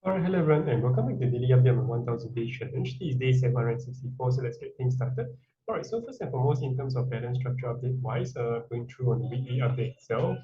Alright, hello everyone, and welcome back to the Daily Update on 1000 Day Challenge. This is day 764, so let's get things started. Alright, so first and foremost, in terms of balance structure update wise, going through on the weekly update itself.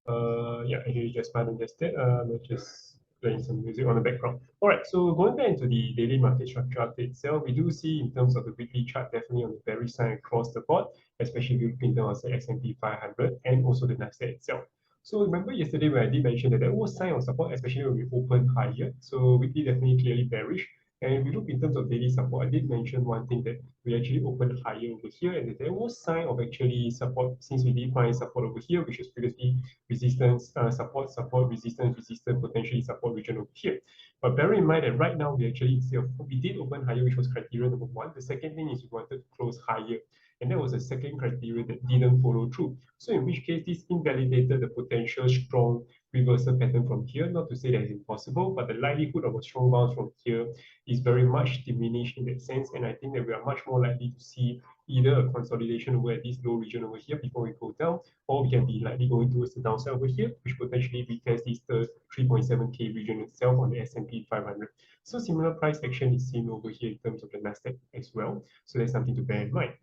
Yeah, actually just pardon just that. Let's just playing some music on the background. Alright, so going back into the daily market structure update itself, we do see in terms of the weekly chart definitely on the bearish side across the board, especially if you look in terms of the S&P 500 and also the Nasdaq itself. So remember yesterday when I did mention that there was sign of support, especially when we opened higher. So weekly definitely clearly bearish. And if you look in terms of daily support, I did mention one thing that we actually opened higher over here, and that there was sign of actually support since we did find support over here, which was previously resistance, support, resistance, potentially support region over here. But bear in mind that right now we actually we did open higher, which was criteria number one. The second thing is we wanted to close higher, and that was the second criteria that didn't follow through. So in which case this invalidated the potential strong reversal pattern from here. Not to say that it's impossible, but the likelihood of a strong bounce from here is very much diminished in that sense. And I think that we are much more likely to see either a consolidation over at this low region over here before we go down, or we can be likely going towards the downside over here, which potentially retest this 3.7K region itself on the S&P 500. So similar price action is seen over here in terms of the Nasdaq as well. So that's something to bear in mind.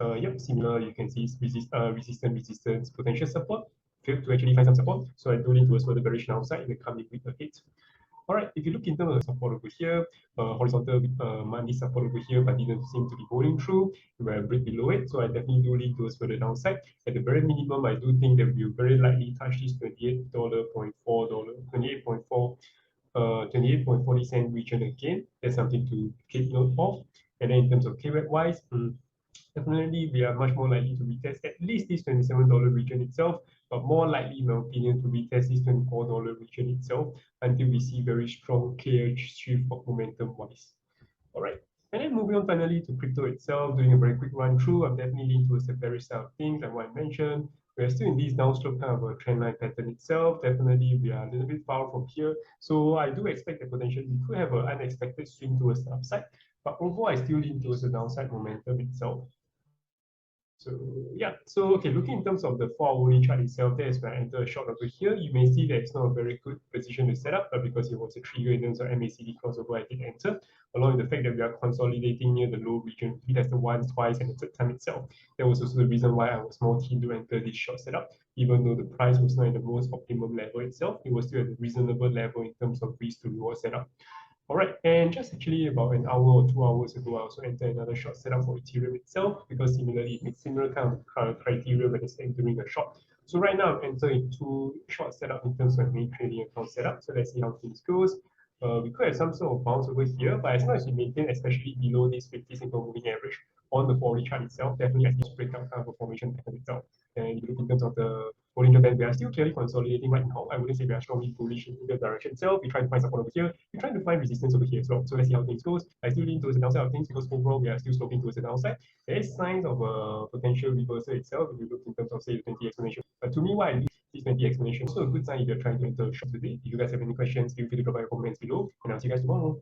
Yep, similar, you can see resistance, potential support, failed to actually find some support. So I do lean towards further bearish downside in the coming week ahead. All right, if you look in terms of support over here, horizontal monthly support over here, but didn't seem to be holding through. We're a bit below it, so I definitely do lean towards further downside. At the very minimum, I do think that we'll very likely touch this $28.4, 28.40 cent region again. That's something to keep note of. And then in terms of KWAP wise, definitely we are much more likely to retest at least this $27 region itself, but more likely, in my opinion, to retest this $24 region itself until we see very strong, clear shift of momentum wise. All right. And then moving on finally to crypto itself, doing a very quick run through, I'm definitely leaning towards the bearish side of things, like what I mentioned. We're still in this downslope kind of a trend line pattern itself. Definitely, we are a little bit far from here. So I do expect that potentially we could have an unexpected swing towards the upside. But overall, I still lean towards the downside momentum itself. So yeah, so okay, looking in terms of the 4-hourly chart itself, there is where I enter a short over here. You may see that it's not a very good position to set up, but because it was a trigger in terms of MACD crossover, I did enter, along with the fact that we are consolidating near the low region. We tested once, twice, and the third time itself. That was also the reason why I was more keen to enter this short setup, even though the price was not at the most optimum level itself. It was still at a reasonable level in terms of risk to reward setup. All right, and just actually about an hour or 2 hours ago, I also entered another short setup for Ethereum itself because similarly, it meets similar kind of criteria when it's entering a short. So right now, I'm entering two short setup in terms of main trading account setup. So let's see how things goes. We could have some sort of bounce over here, but as long as we maintain, especially below this 50 simple moving average on the 4-hourly chart itself, definitely I see this breakout kind of a formation pattern itself. And if you look in terms of the Bollinger Band, we are still clearly consolidating right now. I wouldn't say we are strongly bullish in the direction itself. We're trying to find support over here. We're trying to find resistance over here as well. So let's see how things goes. I still lean towards the downside of things because overall we are still sloping towards the downside. There is signs of a potential reversal itself if you look in terms of say the 20 explanation. But to me, why I leave this 20 explanation also a good sign if you're trying to enter a short today. If you guys have any questions, feel free to drop by your comments below. And I'll see you guys tomorrow.